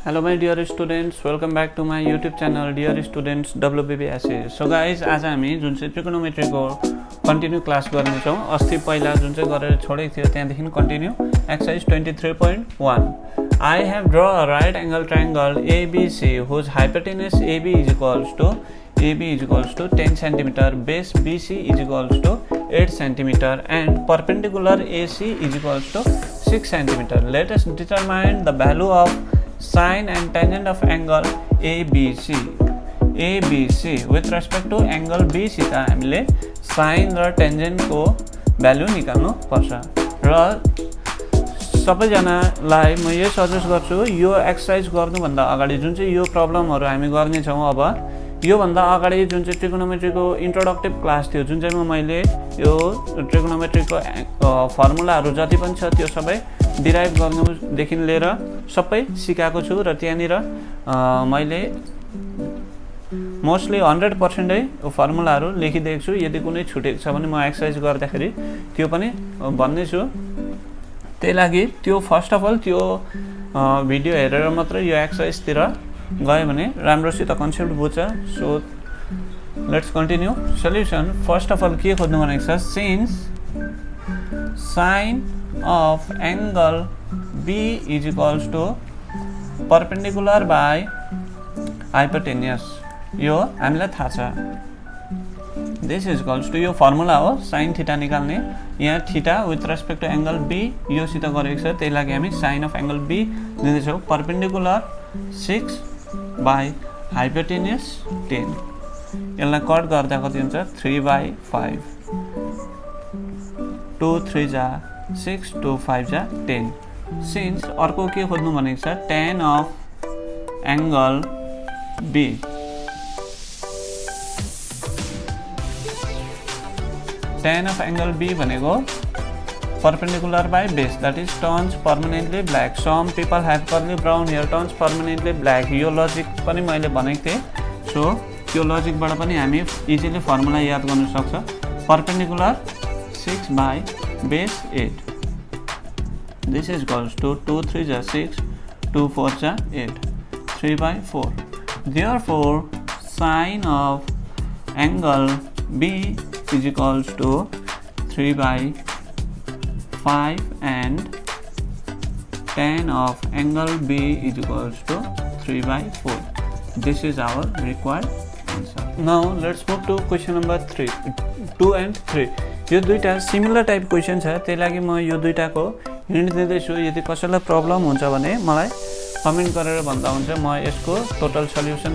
Hello my dear students, welcome back to my YouTube channel dear students WBBSA. So guys, आज हामी जुन चाहिँ trigonometry को continue class गर्ने छौं। अस्ति पहिला जुन चाहिँ गरेर छोडेको थियो त्यहाँदेखि continue exercise 23.1. I have draw a right angle triangle ABC whose hypotenuse AB is equals to 10 cm, base BC is equals to 8 cm and perpendicular AC is equals to 6 cm. Let us determine the value of sine and tangent of angle ABC with respect to angle BC त हामीले sine र tangent को value निकाल्नु पर्छ र सबैजनालाई म यो सजेस्ट गर्छु यो एक्सरसाइज गर्नु भन्दा अगाडि जुन चाहिँ यो प्रब्लमहरु हामी गर्ने छौं अब यो भन्दा अगाडि जुन चाहिँ ट्रिगोनोमेट्री को इन्ट्रोडक्टिभ क्लास थियो जुन चाहिँ मैले यो ट्रिगोनोमेट्री को फर्मुलाहरु जति पनि छ त्यो सबै डिराइभ गर्नुदेखि लिएर सबै सिकाएको छु र त्यहाँनिर मैले मोस्टली 100% फर्मुलाहरु लेखिदिएको छु। यदि कुनै छुटेको छ भने म एक्सरसाइज गर्दाखेरि त्यो पनि भन्ने छु। त्यसैलागि त्यो फर्स्ट अफ अल त्यो भिडियो हेरेर मात्र यो एक्सरसाइज तिर गए भने राम्रोसित कन्सेप्ट बुझ्छ। So let's continue solution. First of all के खोज्नु भनेको छ, since sin of angle B is equals to perpendicular by hypotenuse, यो हामीलाई थाहा छ। this is equals to यो फर्मुला हो sin थीटा निकाल्ने। यहाँ theta with respect to angle B यो सित गरेको छ, त्यही लागि हामी sin of angle B लिँदै छौं। perpendicular 6 by hypotenuse 10, यसलाई कट गर्दा कति हुन्छ 3/5, 2 3 जा 6, 2 5 जा 10। सिन्स अर्को के खोज्नु भनेको छ, tan of angle B, tan of angle B भनेको perpendicular by base, that is turns permanently black. Some people have curly brown hair, turns permanently black. यो लजिक पनि मैले भनेको थिएँ। सो त्यो लजिकबाट पनि हामी इजिली फर्मुला याद गर्न सक्छ। perpendicular 6 by base 8, this is equals to 2 3 ja 6, 2 4 ja 8, 3/4. Therefore sine of angle B is equals to 3/5 and tan of angle B is equals to 3/4. This is our required answer. Now let's move to question number 2 and 3. यो दुईटा similar type question छ, त्यही लागि म यो दुईटाको hint दिँदै छु। यदि कसैलाई प्रब्लम हुन्छ भने मलाई कमेन्ट गरेर भन्दा हुन्छ, म यसको टोटल सल्युसन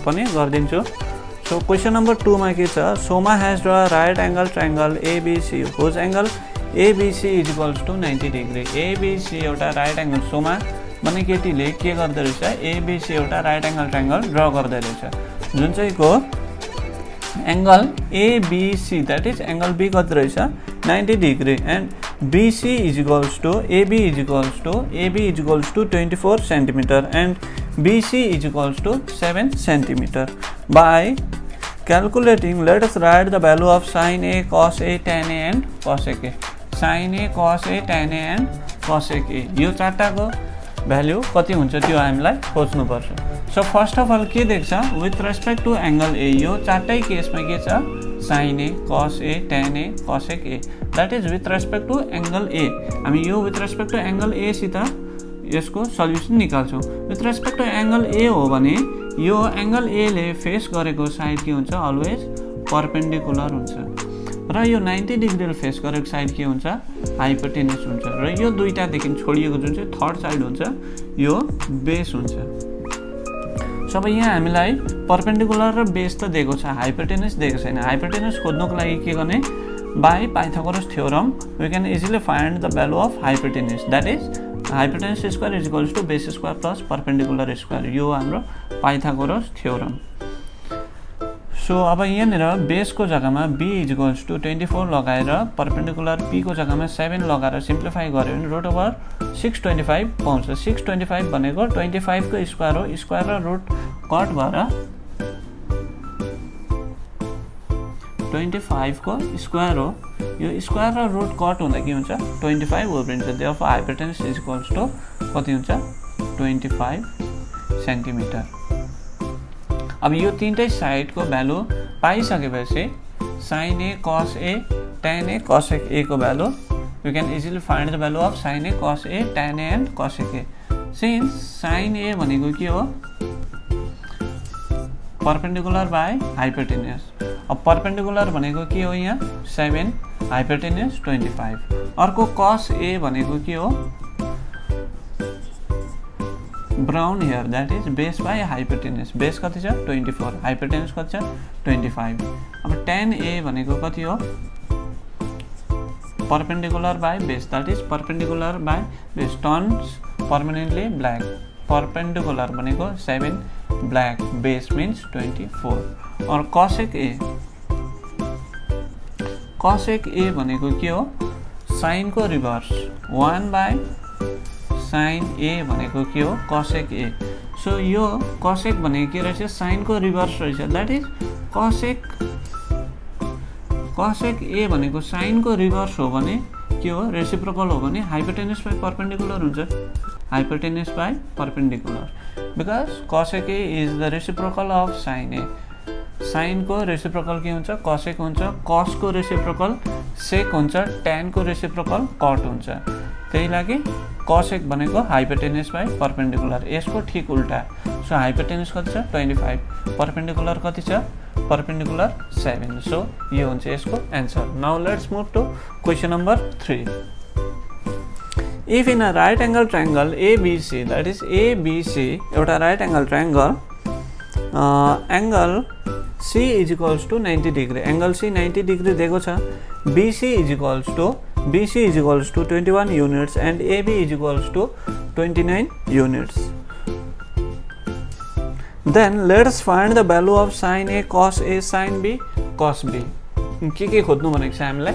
पनि गरिदिन्छु। सो क्वेशन नम्बर 2 मा के छ, Soma has draw right angle triangle ABC whose angle ABC is equals to 90 degree. ABC एउटा राइट एंगल, सोमा भने केटीले के गर्दै रहेछ, ABC एउटा राइट एंगल ट्रायंगल ड्रा गर्दै रहेछ जुन चाहिँ को angle ABC, that is angle B कति रहेछ 90 degree and BC is equals to AB is equals to 24 cm and BC is equals to 7 cm. By calculating, let us write the value of sin A, cos A, tan A and cosec A. sin A, cos A, tan A and cosec A, यो चारटाको value कति हुन्छ त्यो हामीलाई खोज्नु पर्छ। So first of all के देख्छ, with respect to angle A यो चारटै केसमा के छ, sin A, cos A, tan A, cosec A, that is with respect to angle A। हामी यो with respect to angle A सित यसको सल्युसन निकाल्छौं। With respect to angle A हो भने यो एंगल A ले फेस गरेको साइड के हुन्छ, अलवेज परपेंडिकुलर हुन्छ र यो 90 डिग्री फेस गरेको साइड के हुन्छ, हाइपोटेन्युस हुन्छ र यो दुईटादेखि छोडिएको जुन चाहिँ थर्ड साइड हुन्छ यो बेस हुन्छ। सबै यहाँ हामीलाई परपेंडिकुलर र बेस त दिएको छ, हाइपोटेन्युस दिएको छैन। हाइपोटेन्युस खोज्नको लागि के गर्ने, by Pythagoras theorem we can easily find the value of hypotenuse, that is hypotenuse square is equals to base square plus perpendicular square, यो हाम्रो पाइथागोरस थ्योरम। सो अब यहाँनिर बेसको जग्गामा B इज इक्वल्स टु 24 लगाएर perpendicular P को जग्गामा 7 लगाएर simplify गर्यो भने रुट ओभर 625 पाउँछ। 625 भनेको 25 को स्क्वायर हो, स्क्वायर र रुट कट भएर 25 को स्क्वायर हो, यो स्क्वायर र रुट कट हुँदा के हुन्छ 25 उब्रिन्छ। Therefore hypotenuse is equals to कति हुन्छ 25 सेन्टिमिटर। अब यो तीनटै साइडको भ्यालु पाइसकेपछि sin A cos A tan A cosec A को value you can easily find the value of sin A cos A tan A and cosec A. Since sin A भनेको के हो परपेंडिकुलर बाय हाइपोटेन्युस। अब perpendicular भनेको के हो यहाँ 7 hypotenuse 25। अर्को cos A भनेको के हो ब्राउन हेयर that is base by hypotenuse. Base कति छ 24, हाइपोटेन्युस कति छ 25। अब tan A भनेको कति हो perpendicular by base that is perpendicular by base turns permanently black. Perpendicular भनेको 7 ब्लैक बेस मीन्स 24। और cosec A भनेको के हो साइन को रिभर्स 1 बाय sin A भनेको के हो cosec A। सो यो cosec भनेको के रहेछ साइन को रिभर्स रहेछ दैट इज cosec A भनेको साइन को रिभर्स हो भने के हो रेसिप्रोकल हो भने हाइपोटेन्युस बाइ परपेंडिकुलर हुन्छ। Hypotenuse by perpendicular because cosec A is the reciprocal of sin A। Sine को रेसिप्रोकल के हुन्छ cosec हुन्छ, cos को रेसिप्रोकल sec हुन्छ, tan को रेसिप्रोकल cot हुन्छ। त्यही लागि cosec भनेको हाइपोटेन्युस बाइ परपेंडिकुलर। यसको ठीक उल्टा। सो हाइपोटेन्युस कति छ 25, परपेंडिकुलर कति छ परपेंडिकुलर 7। सो यो हुन्छ यसको answer. Now let's move to question number 3। If in a right angle triangle ABC that is ABC एउटा right angle triangle angle C is equals to 90 degree. Angle C 90 degree दिएको छ। BC is equals to 21 units and AB is equals to 29 units. Then let us find the value of sin A cos A sin B cos B. के खोज्नु भनेको छ हामीलाई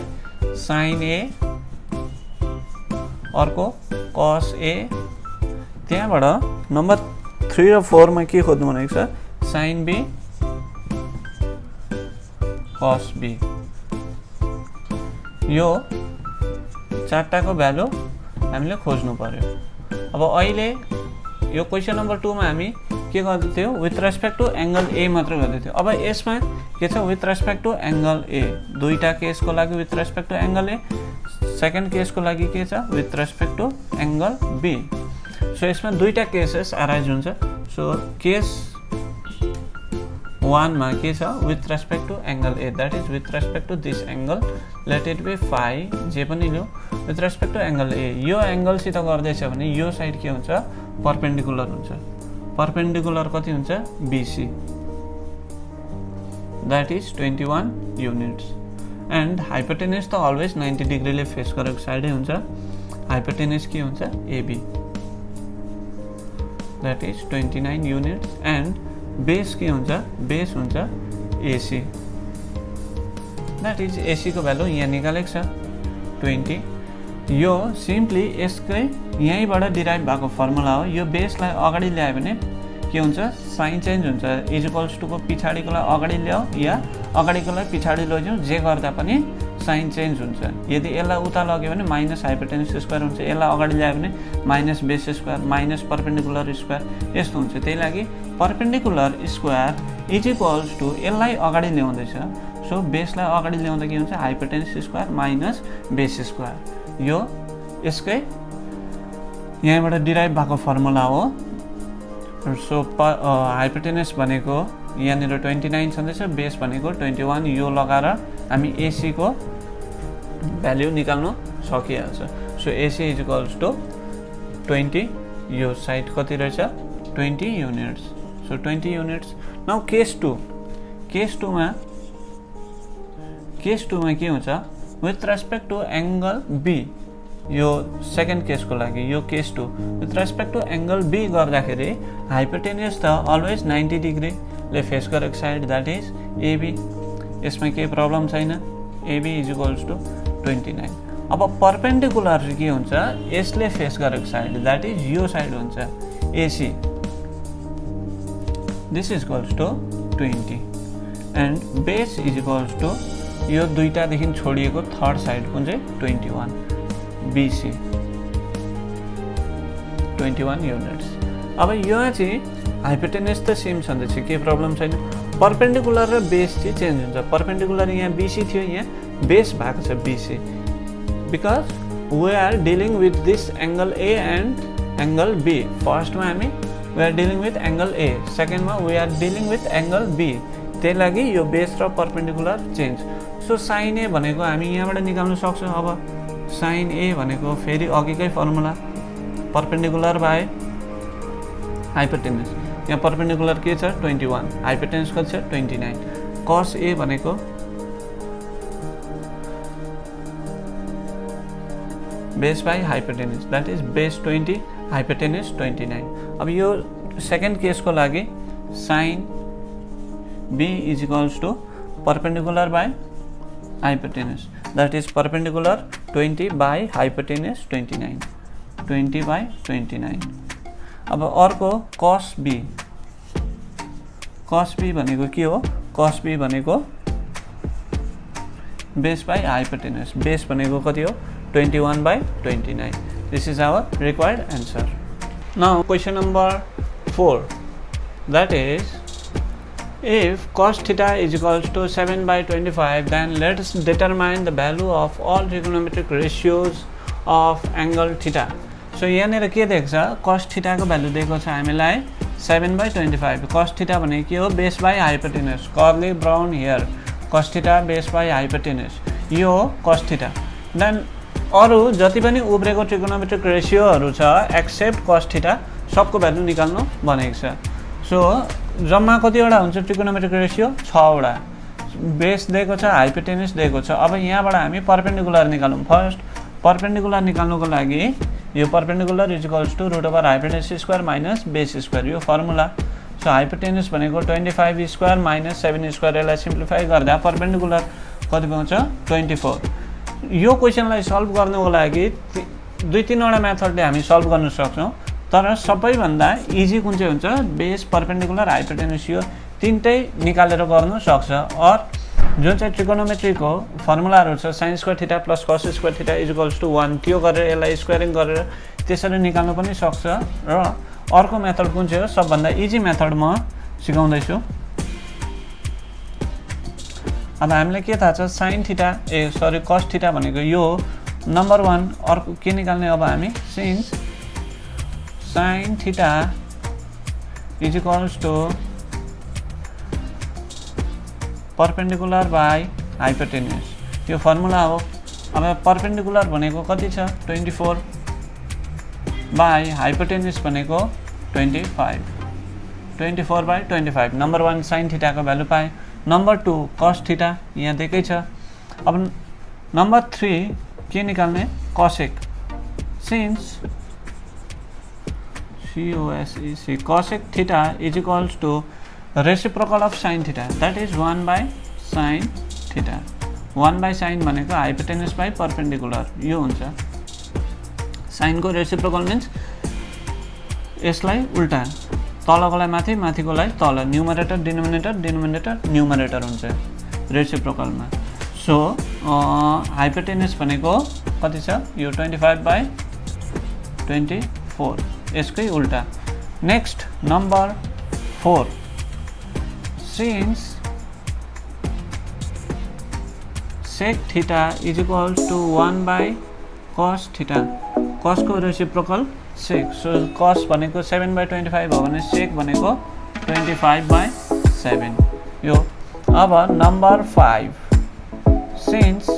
sin A अर्को cos A। त्यहाँबाट number 3 र 4 मा के खोज्नु भनेको छ sin B cos B। यो चारटाको भ्यालु हामीले खोज्नु पर्यो। अब अहिले यो क्वेशन नम्बर 2 मा हामी के गर्दै थियौ with respect to angle A मात्र गर्दै थियौ। अब यसमा के छ with respect to angle A। दुईटा केसको लागि with respect to angle A, second केसको लागि के छ with respect to angle B। So यसमा दुईटा केसेस अराइज हुन्छ। सो केस 1 मा के छ with respect to angle A that is with respect to this angle let it be phi जे पनि लियो with respect to angle A। यो एंगल सित गर्दैछ भने यो साइड के हुन्छ परपेंडिकुलर हुन्छ। परपेंडिकुलर कति हुन्छ BC that is 21 units and hypotenuse त अलवेज 90 डिग्रीले फेस गरेको साइडै हुन्छ। हाइपोटेन्युस के हुन्छ AB that is 29 units and base के हुन्छ बेस हुन्छ AC दैट इज AC को भ्यालु यहाँ निकालेको छ 20। यो सिम्पली यसकै यहीँबाट डिराइभ भएको फर्मुला हो। यो बेसलाई अगाडि ल्यायो भने के हुन्छ साइन चेन्ज हुन्छ। इज इक्वल्स टु को पछाडिकोलाई अगाडि ल्याऊ या अगाडिकोलाई पछाडि लैजाऊ जे गर्दा पनि साइन चेन्ज हुन्छ। यदि यसलाई उता लग्यो भने माइनस हाइपोटेन्युस स्क्वायर हुन्छ, यसलाई अगाडि ल्यायो भने minus base square minus perpendicular square यस्तो हुन्छ। त्यही लागि perpendicular square is equals to यसलाई अगाडि ल्याउँदैछ। सो बेसलाई अगाडि ल्याउँदा के हुन्छ hypotenuse square minus base square. यो यसकै यहाँबाट डिराइभ भएको फर्मुला हो। सो हाइपोटेन्युस भनेको यहाँनिर 29 छँदैछ, बेस भनेको 21। यो लगाएर हामी AC को भ्याल्यु निकाल्नु सकिहाल्छ। So AC is equals to 20। यो साइड कति रहेछ 20 units. So 20 units. Now case 2 मा के हुन्छ with respect to angle B। यो सेकेन्ड केसको लागि यो case 2 with respect to angle B गर्दाखेरि हाइपोटेन्युस त अलवेज 90 डिग्रीले फेस गरेको साइड दैट इज AB। यसमा केही प्रब्लम छैन। AB is equals to 29। अब परपेंडिकुलर के हुन्छ यसले फेस गरेको साइड दैट इज यो साइड हुन्छ AC। This is equals to 20 and base is equals to यो दुईटादेखि छोडिएको थर्ड साइड कुन चाहिँ 21 BC 21 युनिट्स। अब यहाँ चाहिँ हाइपोटेनस त सेम छँदैछ, के प्रब्लम छैन। पर्पेन्डिकुलर र बेस चाहिँ चेन्ज हुन्छ। पर्पेन्डिकुलर यहाँ BC थियो, यहाँ बेस भएको छ BC, because we are dealing with this angle A and angle B। फर्स्टमा हामी we are dealing with angle A, सेकेन्डमा we are dealing with angle B, त्यही लागि यो बेस र perpendicular change. So sine A भनेको हामी यहाँबाट निकाल्न सक्छौँ। अब साइन A भनेको फेरि अघिकै फर्मुला, पर्पेन्डिकुलर बाई हाइपोटेनस। यहाँ पर्पेन्डिकुलर के छ 21, हाइपोटेनस कति छ 29। कस A भनेको base by hypotenuse, that is base 20, hypotenuse 29। अब यो सेकेन्ड केसको लागि sine B is equals to perpendicular by hypotenuse, that is perpendicular 20 by hypotenuse 29, 20 by 29। अब अर्को कस B, कस B भनेको के हो? कस B भनेको बेस बाई हाइपोटेनस, बेस भनेको कति हो 21 by 29. This is our required answer. Now question number 4, that is, if cos theta is equals to 7 by 25, then let us determine the value of all trigonometric ratios of angle theta. So यहाँनिर के देख्छ, cos theta को value दिएको छ हामीलाई 7 by 25। cos theta भनेको के हो? Base by hypotenuse, curly brown here, cos theta base by hypotenuse, यो cos theta। देन अरू जति पनि उब्रेको ट्रिगोनोमेट्रिक रेसियोहरू छ एक्सेप्ट cos थीटा सबको भ्यालु निकाल्नु भनेको छ। सो जम्मा कतिवटा हुन्छ ट्रिगोनोमेट्रिक रेसियो? 6 वटा। बेस दिएको छ, हाइपोटेनस दिएको छ। अब यहाँबाट हामी पर्पेन्डिकुलर निकालौँ। फर्स्ट पर्पेन्डिकुलर निकाल्नुको लागि यो perpendicular is equals to root over hypotenuse square minus base square, यो फर्मुला। सो हाइपोटेनस भनेको 25 स्क्वायर माइनस 7 स्क्वायर, यसलाई सिम्प्लिफाई गर्दा पर्पेन्डिकुलर कति पाउँछ 24। यो क्वेसनलाई सल्भ गर्नुको लागि 2-3 वटा मेथडले हामी सल्भ गर्न सक्छौँ, तर सबैभन्दा इजी कुन चाहिँ हुन्छ? बेस, पर्पेन्डिकुलर, हाइपोटेनस, यो तीनटै निकालेर गर्नु सक्छ। और जुन चाहिँ ट्रिगोनोमेट्रीको फर्मुलाहरू छ sine square theta plus cos square theta is equals to 1, त्यो गरेर यसलाई स्क्वायरिङ गरेर त्यसरी निकाल्नु पनि सक्छ। र अर्को मेथड कुन चाहिँ हो? सबभन्दा इजी मेथड म सिकाउँदैछु। अब हामीलाई के थाहा छ? साइन थीटा कस थीटा भनेको यो नम्बर 1। अर्को के निकाल्ने अब हामी? Since sine theta is equals to perpendicular by hypotenuse, यो फर्मुला हो। अब पर्पेन्डिकुलर भनेको कति छ 24 बाई हाइपोटेनस भनेको 25, 24 बाई 25। नम्बर 1 साइन थीटाको भ्यालु पाएँ। नम्बर 2 कस थीटा यहाँ दिएकै छ। अब नम्बर 3 के निकाल्ने? Cosec, since COSEC cosec theta is equals to reciprocal of sine theta, that is 1 by sine theta. 1 by sine भनेको हाइपोटेनस बाई पर्पेन्डिकुलर, यो हुन्छ। साइनको रेसिप्रोकल मिन्स यसलाई उल्टा, तलकोलाई माथि, माथिकोलाई तल, न्युमरेटर डिनोमिनेटर, डिनोमिनेटर न्युमरेटर हुन्छ रेसिप्रोकलमा। सो हाइपोटेनस भनेको कति छ? यो 25 बाई 24, यसकै उल्टा। Next number 4, since sec theta is equals to 1 by cos theta, कसको रेसिप्रोकल सेक। सो कस भनेको 7 बाई 25 हो भने सेक भनेको 25 बाई 7, यो। अब number 5, since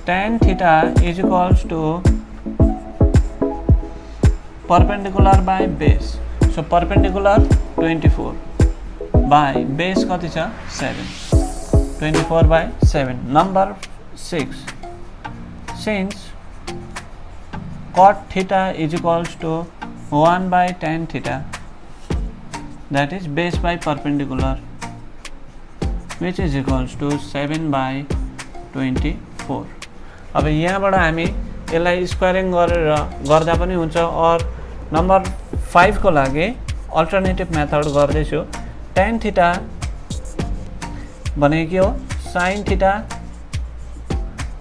tan theta is equals to perpendicular by base. So perpendicular 24 by base कति छ 7, 24 by 7। Number 6, since cot theta is equals to 1 by tan theta, that is base by perpendicular, which is equals to 7 by 24। अब यहाँबाट हामी यसलाई squaring गरेर गर्दा पनि हुन्छ। और नम्बर 5 को लागि अल्टरनेटिभ मेथड गर्दैछु। tan थीटा भनेको के हो? Sine theta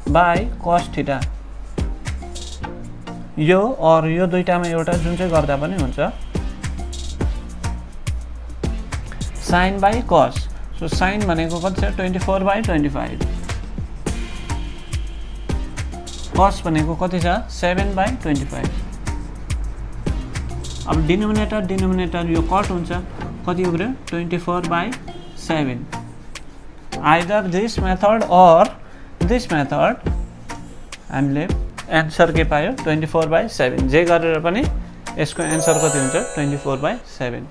by cos theta, यो और यो दुईटामा एउटा जुन चाहिँ गर्दा पनि हुन्छ। Sine by cos. So sine भनेको कति छ 24/25, कस भनेको कति छ 7/25। अब डिनोमिनेटर यो कट हुन्छ, कति हो 24/7। आइदर दिस मेथड और दिस मेथड हामीले एन्सर के पायो 24/7। जे गरेर पनि यसको एन्सर कति हुन्छ 24/7।